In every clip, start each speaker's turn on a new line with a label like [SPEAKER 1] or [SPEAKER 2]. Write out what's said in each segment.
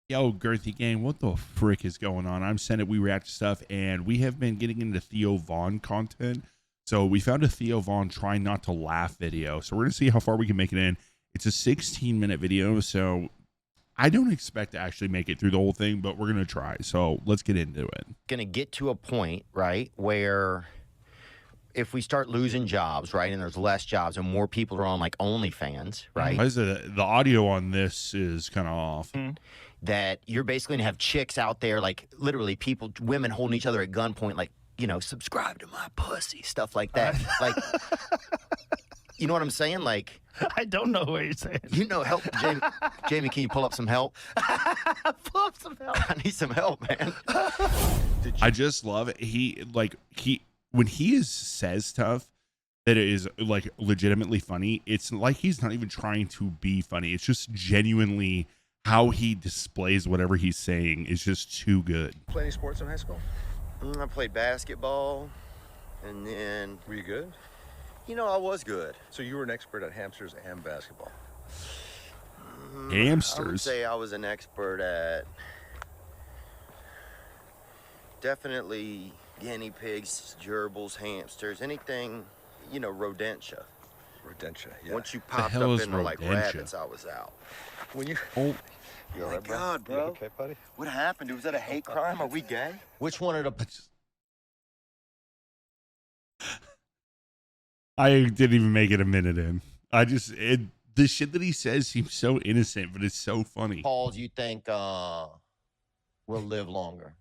[SPEAKER 1] Yo, Girthy Gang, what the frick is going on? I'm Senate. We react to stuff, and we have been getting into Theo Von content. So we found a Theo Von try not to laugh video. So we're going to see how far we can make it in. It's a 16-minute video, so I don't expect to actually make it through the whole thing, but we're going to try. So let's get into it.
[SPEAKER 2] Going to get to a point, right, where if we start losing jobs, right, and there's less jobs and more people are on, like, OnlyFans, right?
[SPEAKER 1] Why is the audio on this is kind of off.
[SPEAKER 2] That you're basically going to have chicks out there, like, literally people, women holding each other at gunpoint, like, you know, subscribe to my pussy, stuff like that. Like, you know what I'm saying? Like,
[SPEAKER 3] I don't know what you're saying.
[SPEAKER 2] you know, help, Jamie. Jamie, can you pull up some help?
[SPEAKER 3] Pull up some help.
[SPEAKER 2] I need some help, man.
[SPEAKER 1] I just love it. When he says stuff that is like legitimately funny, it's like he's not even trying to be funny. It's just genuinely how he displays whatever he's saying is just too good.
[SPEAKER 4] Play any sports in high school?
[SPEAKER 2] I played basketball, and then,
[SPEAKER 4] Were you good?
[SPEAKER 2] you know, I was good.
[SPEAKER 4] So you were an expert at hamsters and basketball.
[SPEAKER 2] I would
[SPEAKER 1] Hamsters.
[SPEAKER 2] say I was an expert at definitely guinea pigs, gerbils, hamsters, anything, you know, rodentia.
[SPEAKER 4] Rodentia, yeah.
[SPEAKER 2] Once you popped
[SPEAKER 1] hell
[SPEAKER 2] up
[SPEAKER 1] is
[SPEAKER 2] into like
[SPEAKER 1] rodentia?
[SPEAKER 2] rabbits, I was out.
[SPEAKER 4] When you...
[SPEAKER 1] Oh,
[SPEAKER 4] You all
[SPEAKER 2] My
[SPEAKER 4] right, bro?
[SPEAKER 2] God,
[SPEAKER 4] You
[SPEAKER 2] bro.
[SPEAKER 4] okay, buddy?
[SPEAKER 2] What happened? Was that a hate crime? Are we gay? Which one of the...
[SPEAKER 1] I didn't even make it a minute in. The shit that he says seems so innocent, but it's so funny.
[SPEAKER 2] Pauls you think will live longer?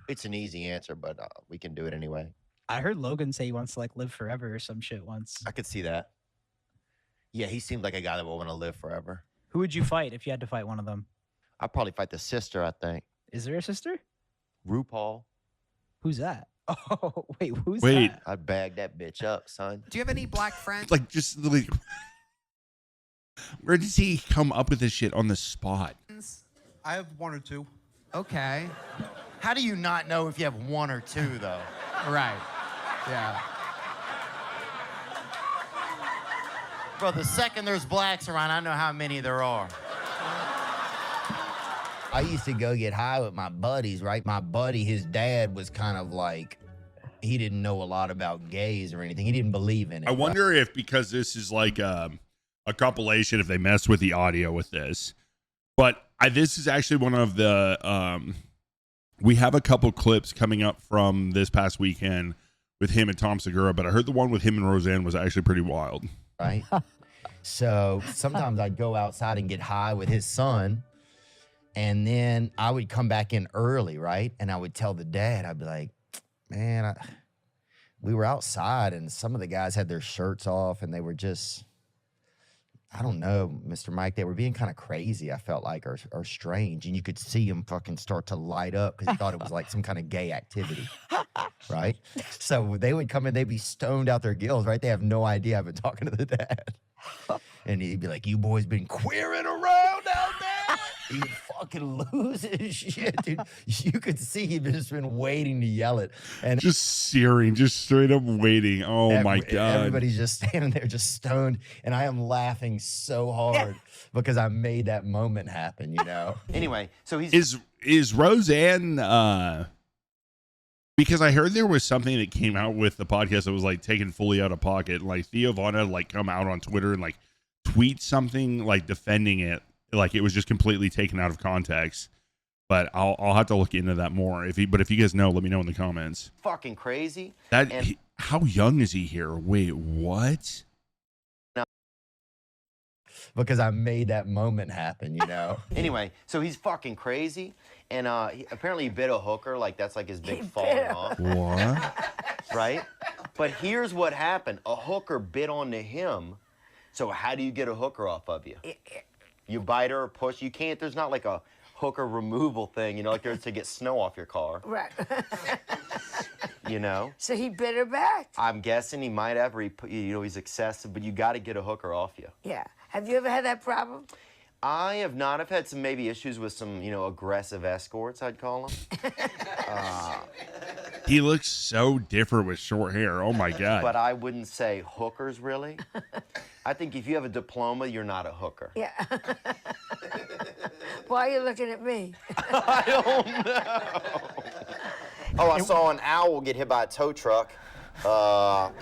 [SPEAKER 2] It's an easy answer, but we can do it anyway.
[SPEAKER 5] I heard Logan say he wants to like live forever or some shit once.
[SPEAKER 2] I could see that. Yeah, he seemed like a guy that would want to live forever.
[SPEAKER 5] Who would you fight if you had to fight one of them?
[SPEAKER 2] I'd probably fight the sister, I think.
[SPEAKER 5] Is there a sister?
[SPEAKER 2] RuPaul.
[SPEAKER 5] Who's that? Oh, wait, who's
[SPEAKER 1] Wait.
[SPEAKER 5] that?
[SPEAKER 2] I'd bag that bitch up, son.
[SPEAKER 6] Do you have any black friends?
[SPEAKER 1] Like, just like, where does he come up with this shit on the spot?
[SPEAKER 6] I have one or two. Okay.
[SPEAKER 2] How do you not know if you have one or two, though?
[SPEAKER 6] Right. Yeah.
[SPEAKER 2] Bro, the second there's blacks around, I know how many there are. I used to go get high with my buddies, right? My buddy, his dad was kind of like, he didn't know a lot about gays or anything. He didn't believe in it.
[SPEAKER 1] I wonder if because this is like a compilation, if they mess with the audio with this. But this is actually one of the we have a couple clips coming up from this past weekend with him and Tom Segura, but I heard the one with him and Roseanne was actually pretty wild.
[SPEAKER 2] Right? So sometimes I'd go outside and get high with his son, and then I would come back in early, right? And I would tell the dad, I'd be like, man, we were outside and some of the guys had their shirts off and they were just, I don't know, Mr. Mike, they were being kind of crazy, I felt like, or strange. And you could see him fucking start to light up because he thought it was like some kind of gay activity, right? So they would come in, they'd be stoned out their gills, right? They have no idea I've been talking to the dad. And he'd be like, you boys been queering around out there? He'd fucking lose his shit, dude. You could see he'd just been waiting to yell it. And
[SPEAKER 1] Just searing, just straight up waiting. Oh my God.
[SPEAKER 2] everybody's just standing there just stoned. And I am laughing so hard because I made that moment happen, you know? Anyway, so he's...
[SPEAKER 1] Is Roseanne, because I heard there was something that came out with the podcast that was like taken fully out of pocket. Like Theo Von had like come out on Twitter and like tweet something like defending it. Like it was just completely taken out of context. But I'll have to look into that more. If you guys know, let me know in the comments.
[SPEAKER 2] fucking crazy.
[SPEAKER 1] How young is he here? Wait, what?
[SPEAKER 2] Because I made that moment happen, you know? Anyway, so he's fucking crazy. And apparently he bit a hooker. Like, that's like his big falling off.
[SPEAKER 1] What?
[SPEAKER 2] Right? But here's what happened. A hooker bit onto him. So how do you get a hooker off of you? You bite her or push. You can't. There's not like a hooker removal thing, you know, like there's to get snow off your car.
[SPEAKER 7] Right.
[SPEAKER 2] You know?
[SPEAKER 7] So he bit her back.
[SPEAKER 2] I'm guessing he might have, or he's excessive, but you got to get a hooker off you.
[SPEAKER 7] Yeah. Have you ever had that problem?
[SPEAKER 2] I have not. I've had some maybe issues with some, aggressive escorts, I'd call them.
[SPEAKER 1] He looks so different with short hair. Oh my God.
[SPEAKER 2] But I wouldn't say hookers, really. I think if you have a diploma, you're not a hooker.
[SPEAKER 7] Yeah. Why are you looking at me?
[SPEAKER 2] I don't know. Oh, I saw an owl get hit by a tow truck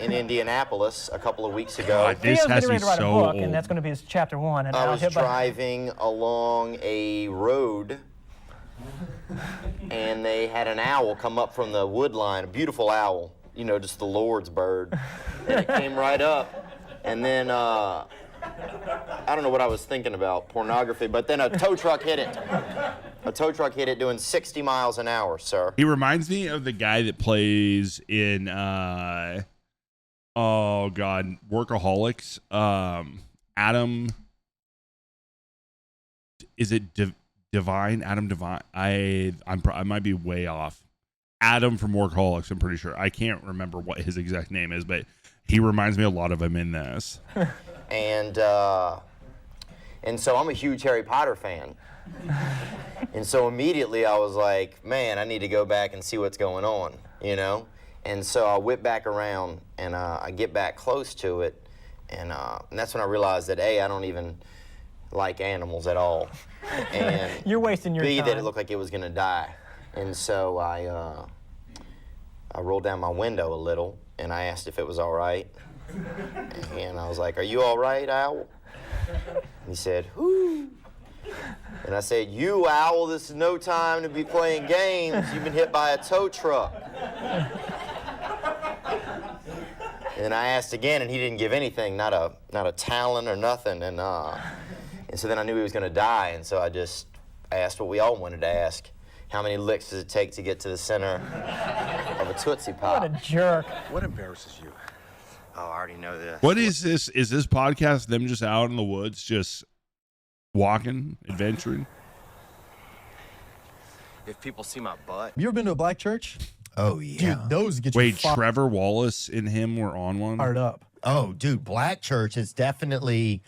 [SPEAKER 2] in Indianapolis a couple of weeks ago.
[SPEAKER 1] God, this
[SPEAKER 8] Theo's
[SPEAKER 1] has
[SPEAKER 8] getting
[SPEAKER 1] to be
[SPEAKER 8] ready to write
[SPEAKER 1] so
[SPEAKER 8] a book,
[SPEAKER 1] old.
[SPEAKER 8] and that's going to be his chapter 1. And
[SPEAKER 2] I
[SPEAKER 8] I'll
[SPEAKER 2] was
[SPEAKER 8] hit by-
[SPEAKER 2] driving along a road, and they had an owl come up from the wood line, a beautiful owl, you know, just the Lord's bird. And it came right up, and then I don't know what I was thinking about, pornography, but then a tow truck hit it. A tow truck hit it doing 60 miles an hour, sir.
[SPEAKER 1] He reminds me of the guy that plays in oh god, Workaholics. Adam, is it Divine? Adam Divine. I might be way off. Adam from Workaholics. I'm pretty sure. I can't remember what his exact name is, but he reminds me a lot of him in this.
[SPEAKER 2] And so I'm a huge Harry Potter fan. And so immediately I was like, man, I need to go back and see what's going on, you know? And so I whip back around and I get back close to it. And that's when I realized that A, I don't even like animals at all. And
[SPEAKER 8] You're wasting your
[SPEAKER 2] B,
[SPEAKER 8] time.
[SPEAKER 2] that it looked like it was gonna die. And so I rolled down my window a little and I asked if it was all right. And I was like, are you all right, owl? And he said, whoo. And I said, you, owl, this is no time to be playing games. You've been hit by a tow truck. And I asked again, and he didn't give anything, not a talon or nothing. And so then I knew he was going to die, and so I asked what we all wanted to ask. How many licks does it take to get to the center of a Tootsie Pop?
[SPEAKER 8] What a jerk.
[SPEAKER 4] What embarrasses you?
[SPEAKER 2] Oh, I already know this.
[SPEAKER 1] What is this? Is this podcast them just out in the woods, just walking, adventuring?
[SPEAKER 2] If people see my butt.
[SPEAKER 9] You ever been to a black church?
[SPEAKER 2] Oh, yeah.
[SPEAKER 9] Dude, those get you
[SPEAKER 1] Wait, Trevor Wallace and him were on one?
[SPEAKER 9] fired up.
[SPEAKER 2] Oh, dude, black church is definitely,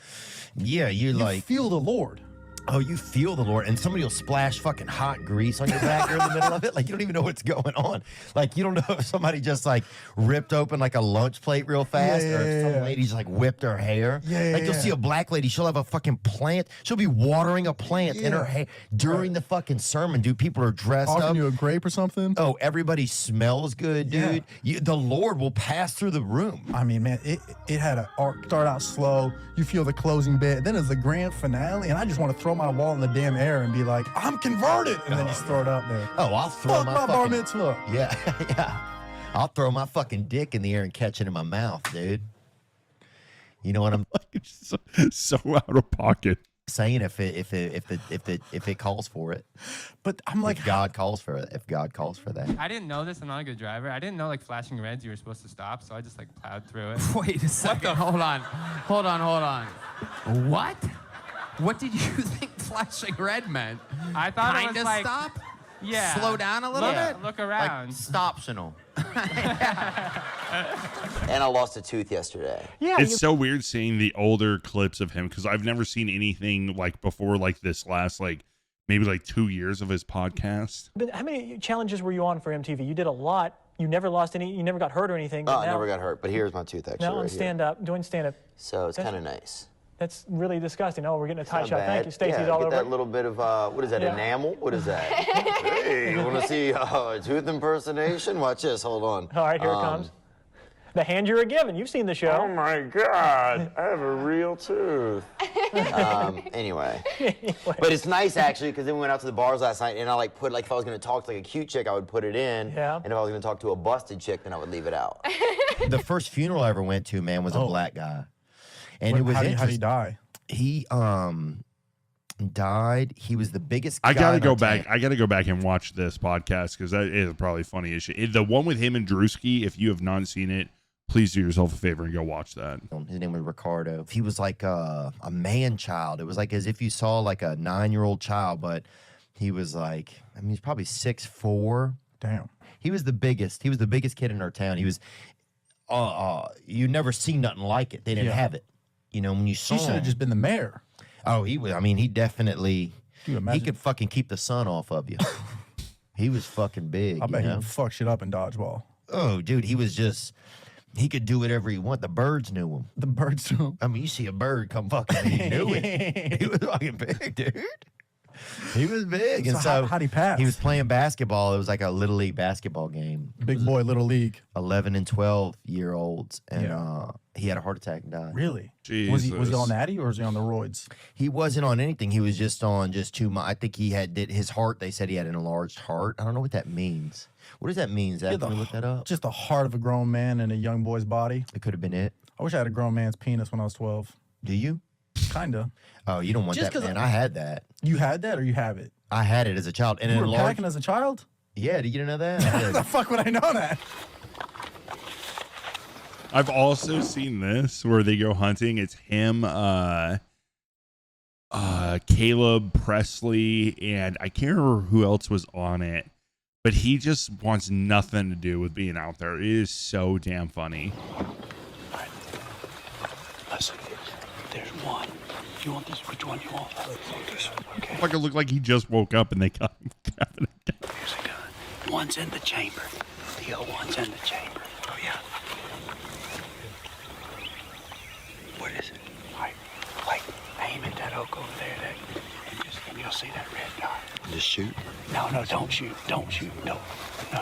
[SPEAKER 2] yeah,
[SPEAKER 9] You feel the Lord.
[SPEAKER 2] Oh, you feel the Lord, and somebody will splash fucking hot grease on your back during the middle of it. Like, you don't even know what's going on. Like, you don't know if somebody just, like, ripped open, like, a lunch plate real fast, or if some lady just, like, whipped her hair. Like, you'll see a black lady, she'll have a fucking plant. She'll be watering a plant in her hair during the fucking sermon, dude. People are dressed
[SPEAKER 9] Offering
[SPEAKER 2] up.
[SPEAKER 9] you a grape or something.
[SPEAKER 2] Oh, everybody smells good, dude. The Lord will pass through the room.
[SPEAKER 9] I mean, man, it had an arc. Start out slow. You feel the closing bit. Then it's the grand finale, and I just want to throw my wallet in the damn air and be like, I'm converted, and then just throw it up there.
[SPEAKER 2] Oh, I'll throw
[SPEAKER 9] Fuck
[SPEAKER 2] my
[SPEAKER 9] my bar
[SPEAKER 2] fucking...
[SPEAKER 9] mitzvah.
[SPEAKER 2] Yeah, yeah. I'll throw my fucking dick in the air and catch it in my mouth, dude. You know what I'm
[SPEAKER 1] so out of pocket.
[SPEAKER 2] saying? If it calls for it,
[SPEAKER 9] But I'm like,
[SPEAKER 2] if God calls for it, if God calls for that.
[SPEAKER 10] I didn't know this. I'm not a good driver. I didn't know like flashing reds you were supposed to stop, so I just like plowed through it.
[SPEAKER 6] Wait a second. Hold on. What? What did you think flashing red meant?
[SPEAKER 10] I thought it
[SPEAKER 6] Kinda
[SPEAKER 10] was like
[SPEAKER 6] stop?
[SPEAKER 10] yeah,
[SPEAKER 6] Slow down a little bit?
[SPEAKER 10] Look around.
[SPEAKER 2] Stoptional. And I lost a tooth yesterday.
[SPEAKER 8] Yeah,
[SPEAKER 1] It's so weird seeing the older clips of him because I've never seen anything like before like this last like maybe like 2 years of his podcast.
[SPEAKER 8] but how many challenges were you on for MTV? You did a lot. You never lost any. You never got hurt or anything.
[SPEAKER 2] Oh,
[SPEAKER 8] but
[SPEAKER 2] I
[SPEAKER 8] now,
[SPEAKER 2] never got hurt, but here's my tooth actually.
[SPEAKER 8] now on
[SPEAKER 2] right here.
[SPEAKER 8] stand-up, doing stand-up,
[SPEAKER 2] So it's
[SPEAKER 8] That's-
[SPEAKER 2] kind of nice.
[SPEAKER 8] that's really disgusting. Oh, we're getting a tight
[SPEAKER 2] Not
[SPEAKER 8] shot. Thank
[SPEAKER 2] bad.
[SPEAKER 8] you, Stacey's
[SPEAKER 2] yeah,
[SPEAKER 8] all
[SPEAKER 2] get
[SPEAKER 8] over.
[SPEAKER 2] that little bit of what is that?
[SPEAKER 8] Yeah.
[SPEAKER 2] Enamel? What is that? Hey, you want to see a tooth impersonation? Watch this. Hold on.
[SPEAKER 8] All right, here it comes. The hand you're given. You've seen the show.
[SPEAKER 4] my God, I have a real tooth.
[SPEAKER 2] Anyway. But it's nice actually because then we went out to the bars last night and I like put like if I was gonna talk to like a cute chick I would put it in.
[SPEAKER 8] Yeah.
[SPEAKER 2] And if I was gonna talk to a busted chick then I would leave it out. The first funeral I ever went to, man, was a black guy. And it was
[SPEAKER 9] how did he
[SPEAKER 2] interesting.
[SPEAKER 9] die?
[SPEAKER 2] He died. He was the biggest
[SPEAKER 1] I
[SPEAKER 2] guy
[SPEAKER 1] gotta
[SPEAKER 2] in
[SPEAKER 1] go
[SPEAKER 2] our
[SPEAKER 1] back.
[SPEAKER 2] tent.
[SPEAKER 1] I gotta go back and watch this podcast because that is probably funny as shit. The one with him and Drewski, if you have not seen it, please do yourself a favor and go watch that.
[SPEAKER 2] His name was Ricardo. He was like a man child. It was like as if you saw like a 9-year-old child, but he was like, I mean, he's probably 6'4".
[SPEAKER 9] Damn.
[SPEAKER 2] He was the biggest. He was the biggest kid in our town. He was, you never seen nothing like it. They didn't have it. You know, when you saw
[SPEAKER 9] He should have
[SPEAKER 2] him.
[SPEAKER 9] just been the mayor.
[SPEAKER 2] Oh, he was. I mean, he definitely.
[SPEAKER 9] Dude,
[SPEAKER 2] He
[SPEAKER 9] imagine.
[SPEAKER 2] could fucking keep the sun off of you. He was fucking big.
[SPEAKER 9] I bet
[SPEAKER 2] you
[SPEAKER 9] he
[SPEAKER 2] know?
[SPEAKER 9] would fuck shit up in dodgeball.
[SPEAKER 2] Oh, dude, he was just. He could do whatever he wanted. The birds knew him.
[SPEAKER 9] The birds too.
[SPEAKER 2] I mean, you see a bird come fucking, he knew it. He was fucking big, dude. He was big. And
[SPEAKER 9] So how'd he pass?
[SPEAKER 2] He was playing basketball. It was like a Little League basketball game.
[SPEAKER 9] Big boy, Little League.
[SPEAKER 2] 11 and 12-year-olds. And he had a heart attack and died.
[SPEAKER 9] Really?
[SPEAKER 1] Jesus.
[SPEAKER 9] Was he on natty or was he on the roids?
[SPEAKER 2] He wasn't on anything. He was just on too much. I think he did his heart. They said he had an enlarged heart. I don't know what that means. What does that mean, Zach? Can we look that up?
[SPEAKER 9] Just the heart of a grown man in a young boy's body.
[SPEAKER 2] It could have been it.
[SPEAKER 9] I wish I had a grown man's penis when I was 12.
[SPEAKER 2] Do you?
[SPEAKER 9] Kinda.
[SPEAKER 2] Oh, you don't want
[SPEAKER 9] Just
[SPEAKER 2] that,
[SPEAKER 9] 'cause
[SPEAKER 2] man. I had that.
[SPEAKER 9] You had that or you have it?
[SPEAKER 2] I had it as a child. And
[SPEAKER 9] You were
[SPEAKER 2] enlarged.
[SPEAKER 9] packing as a child?
[SPEAKER 2] Yeah, did you know that?
[SPEAKER 9] How the fuck would I know that?
[SPEAKER 1] I've also seen this where they go hunting. It's him, Caleb Presley, and I can't remember who else was on it, but he just wants nothing to do with being out there. It is so damn funny.
[SPEAKER 3] Listen, there's one. You want this? Which one you want? This one. Okay.
[SPEAKER 1] Fucking look like he just woke up and they got him.
[SPEAKER 3] Here's a gun. One's in the chamber. Theo, one's in the chamber. Oh, yeah. What is it? Like, aim at that oak over there, and you'll see that red dot.
[SPEAKER 2] Just shoot.
[SPEAKER 3] No, don't shoot. Don't shoot. No,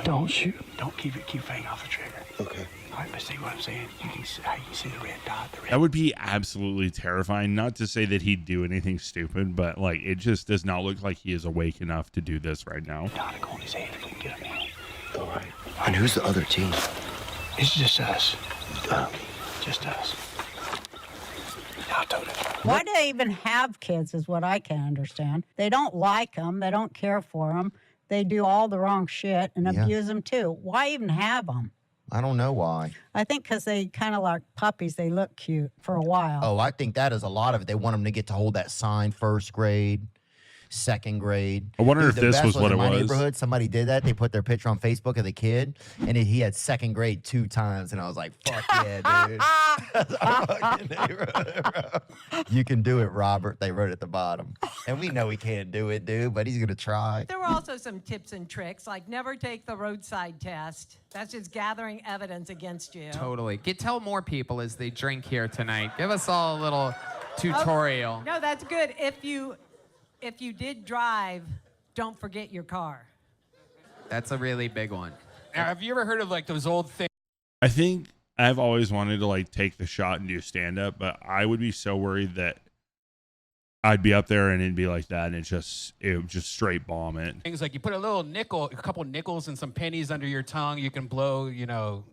[SPEAKER 3] don't shoot. Don't keep your finger off the trigger.
[SPEAKER 2] Okay.
[SPEAKER 3] All right, but see what I'm saying? You can see the red dot. The red.
[SPEAKER 1] That would be absolutely terrifying. Not to say that he'd do anything stupid, but like it just does not look like he is awake enough to do this right now.
[SPEAKER 3] dot on his head if we can get him in.
[SPEAKER 2] All right. And who's the other team?
[SPEAKER 3] It's just us. Just us. I told it.
[SPEAKER 7] Why do they even have kids is what I can't understand. They don't like them. They don't care for them. They do all the wrong shit and abuse them too. Why even have them?
[SPEAKER 2] I don't know why.
[SPEAKER 7] I think because they kind of like puppies. They look cute for a while.
[SPEAKER 2] Oh, I think that is a lot of it. They want them to get to hold that sign first grade, second grade.
[SPEAKER 1] I wonder
[SPEAKER 2] Dude,
[SPEAKER 1] if
[SPEAKER 2] the
[SPEAKER 1] this
[SPEAKER 2] best
[SPEAKER 1] was what
[SPEAKER 2] in
[SPEAKER 1] it
[SPEAKER 2] my
[SPEAKER 1] was.
[SPEAKER 2] neighborhood, somebody did that. They put their picture on Facebook of the kid, and he had second grade 2 times. And I was like, fuck yeah, dude. That's our fucking neighborhood, bro. You can do it, Robert. They wrote at the bottom. And we know he can't do it, dude, but he's going to try.
[SPEAKER 11] There were also some tips and tricks, like never take the roadside test. That's just gathering evidence against you.
[SPEAKER 6] Totally. Tell more people as they drink here tonight. Give us all a little tutorial.
[SPEAKER 11] No, that's good. If you did drive, don't forget your car.
[SPEAKER 6] That's a really big one.
[SPEAKER 10] Now, have you ever heard of like those old things?
[SPEAKER 1] I think I've always wanted to like take the shot and do stand up, but I would be so worried that I'd be up there and it'd be like that, and it would just straight bomb it.
[SPEAKER 10] Things like you put a couple nickels and some pennies under your tongue. You can blow, 0.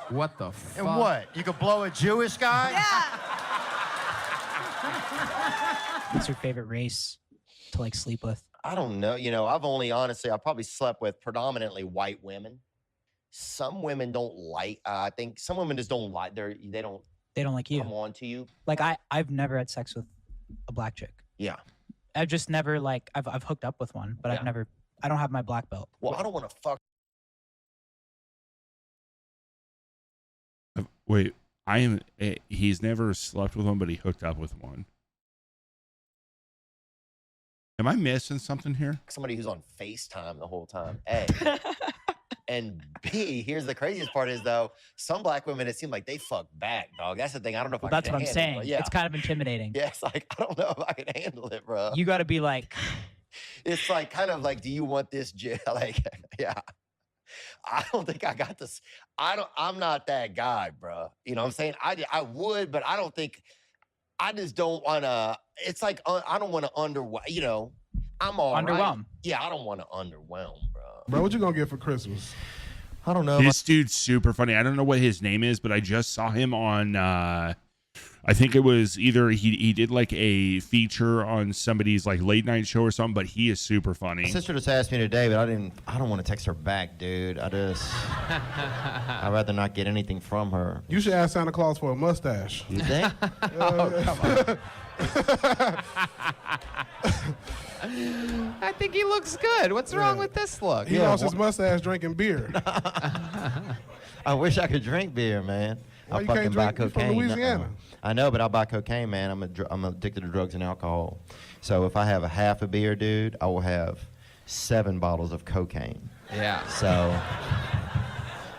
[SPEAKER 6] What the fuck?
[SPEAKER 2] And what? You could blow a Jewish guy?
[SPEAKER 11] Yeah.
[SPEAKER 5] What's your favorite race to like sleep with?
[SPEAKER 2] I don't know. I probably slept with predominantly white women. Some women don't like, I think some women just don't like, they don't
[SPEAKER 5] like you.
[SPEAKER 2] come on to you.
[SPEAKER 5] Like I've never had sex with a black chick.
[SPEAKER 2] Yeah.
[SPEAKER 5] I've just never I've hooked up with one, but I don't have my black belt.
[SPEAKER 2] Well, I don't want to fuck.
[SPEAKER 1] Wait, he's never slept with one, but he hooked up with one. Am I missing something here?
[SPEAKER 2] Somebody who's on FaceTime the whole time. A. And B, here's the craziest part is though, some black women, it seems like they fuck back, dog. That's the thing. I don't know if I
[SPEAKER 5] That's
[SPEAKER 2] can
[SPEAKER 5] what I'm
[SPEAKER 2] handle it,
[SPEAKER 5] saying.
[SPEAKER 2] but yeah.
[SPEAKER 5] It's kind of intimidating.
[SPEAKER 2] Yeah, it's like, I don't know if I can handle it, bro.
[SPEAKER 5] You got to be like,
[SPEAKER 2] It's like, kind of like, do you want this like, yeah. I don't think I got this. I'm not that guy, bro. You know what I'm saying? I would, but I don't think, I just don't want to, it's like, I don't want to underwhelm, I'm all right.
[SPEAKER 5] Underwhelm.
[SPEAKER 2] Yeah, I don't want to underwhelm, bro.
[SPEAKER 9] Bro, what you gonna get for Christmas?
[SPEAKER 2] I don't know.
[SPEAKER 1] This dude's super funny. I don't know what his name is, but I just saw him on, I think it was either he did like a feature on somebody's like late night show or something, but he is super funny.
[SPEAKER 2] My sister just asked me today, but I don't want to text her back, dude. I'd rather not get anything from her.
[SPEAKER 9] You should ask Santa Claus for a mustache.
[SPEAKER 2] You think?
[SPEAKER 6] Oh, come on. I think he looks good. What's wrong with this look?
[SPEAKER 9] He lost his mustache drinking beer.
[SPEAKER 2] I wish I could drink beer, man.
[SPEAKER 9] Why
[SPEAKER 2] I'll
[SPEAKER 9] you
[SPEAKER 2] fucking
[SPEAKER 9] can't
[SPEAKER 2] buy
[SPEAKER 9] drink? You
[SPEAKER 2] cocaine.
[SPEAKER 9] from Louisiana.
[SPEAKER 2] I know, but I'll buy cocaine, man. I'm addicted to drugs and alcohol. So if I have a half a beer, dude, I will have 7 bottles of cocaine.
[SPEAKER 6] Yeah.
[SPEAKER 2] So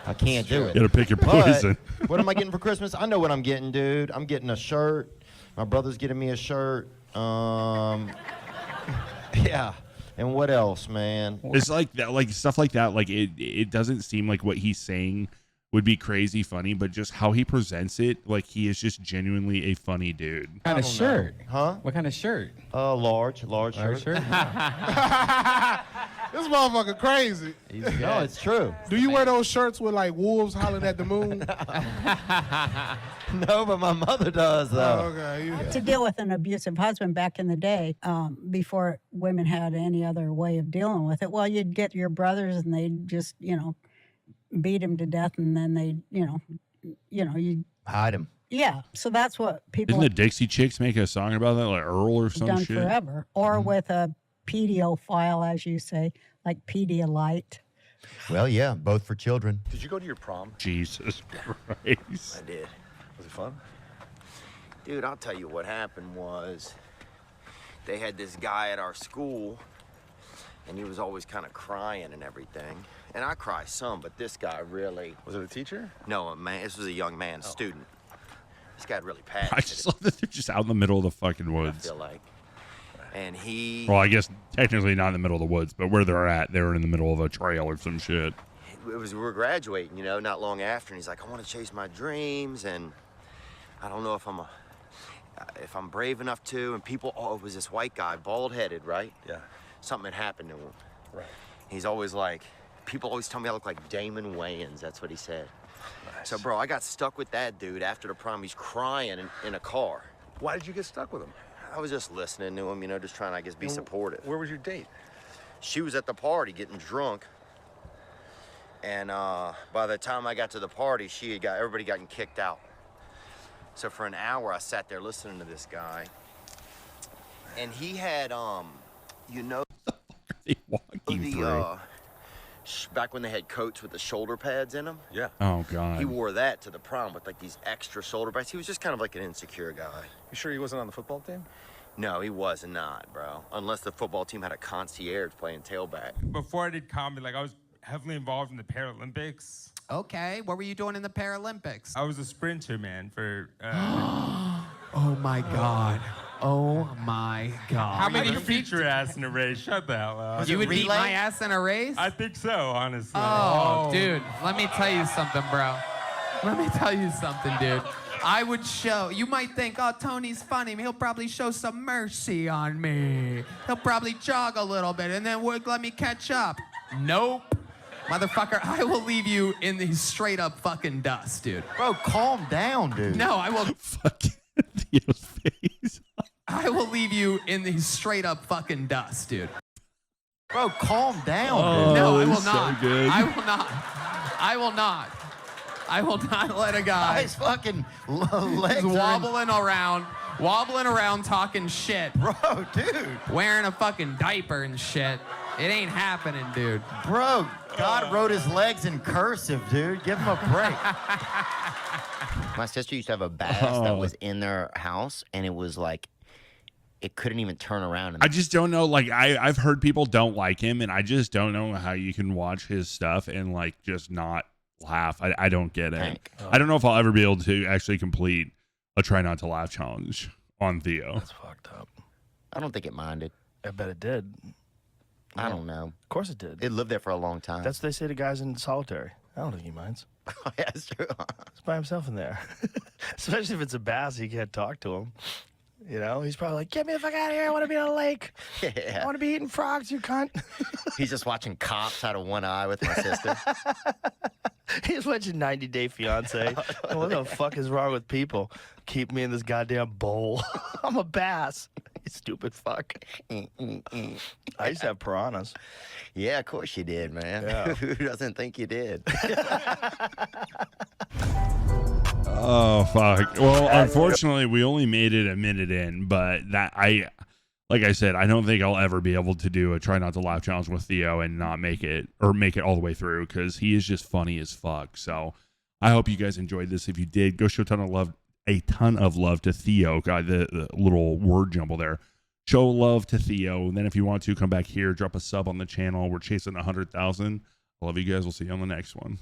[SPEAKER 2] I can't do it.
[SPEAKER 1] You gotta pick your poison.
[SPEAKER 2] But what am I getting for Christmas? I know what I'm getting, dude. I'm getting a shirt. My brother's getting me a shirt. Yeah. And what else, man?
[SPEAKER 1] It's like that, like stuff like that. Like it doesn't seem like what he's saying would be crazy funny, but just how he presents it, like he is just genuinely a funny dude.
[SPEAKER 12] What kind of shirt?
[SPEAKER 2] Huh?
[SPEAKER 12] What kind of shirt?
[SPEAKER 2] Large shirt.
[SPEAKER 13] This motherfucker crazy.
[SPEAKER 2] No, it's true.
[SPEAKER 13] Do you wear those shirts with like wolves hollering at the moon?
[SPEAKER 2] No, but my mother does though.
[SPEAKER 13] Oh, okay.
[SPEAKER 7] To deal with an abusive husband back in the day, before women had any other way of dealing with it, well, you'd get your brothers and they'd just, beat him to death, and then they, you
[SPEAKER 2] hide him.
[SPEAKER 7] Yeah, so that's what people
[SPEAKER 1] Didn't the Dixie Chicks make a song about that, like Earl or some
[SPEAKER 7] done
[SPEAKER 1] shit?
[SPEAKER 7] forever, or with a pedophile, as you say, like Pedialyte.
[SPEAKER 2] Well, yeah, both for children.
[SPEAKER 4] Did you go to your prom?
[SPEAKER 1] Jesus Christ.
[SPEAKER 4] I did. Was it fun?
[SPEAKER 14] Dude, I'll tell you what happened was they had this guy at our school, and he was always kind of crying and everything. And I cry some, but this guy really...
[SPEAKER 4] Was it a teacher?
[SPEAKER 14] No, a man. This was a young man, student. This guy really passionate.
[SPEAKER 1] I just love that they're just out in the middle of the fucking
[SPEAKER 14] I
[SPEAKER 1] woods.
[SPEAKER 14] feel like. And he...
[SPEAKER 1] Well, I guess technically not in the middle of the woods, but where they're at, they were in the middle of a trail or some shit.
[SPEAKER 14] We were graduating, not long after, and he's like, I want to chase my dreams, and I don't know if I'm brave enough to. And people, it was this white guy, bald-headed, right?
[SPEAKER 4] Yeah.
[SPEAKER 14] Something had happened to him.
[SPEAKER 4] Right.
[SPEAKER 14] He's always like, people always tell me I look like Damon Wayans. That's what he said.
[SPEAKER 4] Nice.
[SPEAKER 14] So, bro, I got stuck with that dude after the prom. He's crying in a car.
[SPEAKER 4] Why did you get stuck with him?
[SPEAKER 14] I was just listening to him, just trying to, I guess, be supportive.
[SPEAKER 4] Where was your date?
[SPEAKER 14] She was at the party getting drunk. And by the time I got to the party, everybody gotten kicked out. So for an hour, I sat there listening to this guy. And he had,
[SPEAKER 1] They walking through.
[SPEAKER 14] Back when they had coats with the shoulder pads in them.
[SPEAKER 4] Yeah.
[SPEAKER 1] Oh God.
[SPEAKER 14] He wore that to the prom with like these extra shoulder pads. He was just kind of like an insecure guy.
[SPEAKER 4] You sure he wasn't on the football team?
[SPEAKER 14] No, he was not, bro. Unless the football team had a concierge playing tailback.
[SPEAKER 15] Before I did comedy, I was heavily involved in the Paralympics.
[SPEAKER 6] Okay, what were you doing in the Paralympics?
[SPEAKER 15] I was a sprinter, man, for...
[SPEAKER 6] Oh my God. Oh my God.
[SPEAKER 15] How many feet your ass in a race? Shut the hell up.
[SPEAKER 6] You would beat my ass in a race?
[SPEAKER 15] I think so, honestly.
[SPEAKER 6] Oh, dude, let me tell you something, bro. Let me tell you something, dude. I would show, you might think, oh, Tony's funny. He'll probably show some mercy on me. He'll probably jog a little bit and then let me catch up. Nope. Motherfucker, I will leave you in the straight up fucking dust, dude.
[SPEAKER 2] Bro, calm down, dude.
[SPEAKER 6] No, I will.
[SPEAKER 1] Fucking Theo's face.
[SPEAKER 6] I will leave you in the straight up fucking dust, dude.
[SPEAKER 2] Bro, calm down,
[SPEAKER 1] Oh,
[SPEAKER 6] No, I
[SPEAKER 1] this
[SPEAKER 6] will
[SPEAKER 1] is so
[SPEAKER 6] not.
[SPEAKER 1] good.
[SPEAKER 6] I will not. I will not. I will not let a guy.
[SPEAKER 2] His fucking legs
[SPEAKER 6] He's
[SPEAKER 2] are
[SPEAKER 6] wobbling around talking shit.
[SPEAKER 2] Bro, dude.
[SPEAKER 6] Wearing a fucking diaper and shit. It ain't happening, dude.
[SPEAKER 2] Bro, God wrote his legs in cursive, dude. Give him a break.
[SPEAKER 14] My sister used to have a bass that was in their house, and it was like, it couldn't even turn around.
[SPEAKER 1] I just don't know. Like I've heard people don't like him, and I just don't know how you can watch his stuff and like just not laugh. I don't get it. I don't know if I'll ever be able to actually complete a try not to laugh challenge on Theo.
[SPEAKER 4] That's fucked up.
[SPEAKER 14] I don't think it minded.
[SPEAKER 4] I bet it did.
[SPEAKER 14] I don't know.
[SPEAKER 4] Of course it did.
[SPEAKER 14] It lived there for a long time.
[SPEAKER 4] That's what they say to guys in solitary. I don't think he minds.
[SPEAKER 14] Yeah, that's true.
[SPEAKER 4] He's by himself in there. Especially if it's a bass, he can't talk to him. He's probably like, get me the fuck out of here. I want to be on a lake.
[SPEAKER 14] Yeah.
[SPEAKER 4] I want to be eating frogs, you cunt.
[SPEAKER 14] He's just watching Cops out of one eye with my sister.
[SPEAKER 4] He's watching 90 Day Fiance. What the fuck is wrong with people? Keep me in this goddamn bowl. I'm a bass. You stupid fuck. I used to have piranhas.
[SPEAKER 14] Yeah, of course you did, man.
[SPEAKER 4] Yeah.
[SPEAKER 14] Who doesn't think you did?
[SPEAKER 1] Oh fuck. Well, unfortunately, we only made it a minute in, but like I said, I don't think I'll ever be able to do a try not to laugh challenge with Theo and not make it or make it all the way through because he is just funny as fuck. So I hope you guys enjoyed this. If you did, go show a ton of love to Theo. God, the little word jumble there. Show love to Theo. And then if you want to come back here, drop a sub on the channel. We're chasing 100,000. I love you guys. We'll see you on the next one.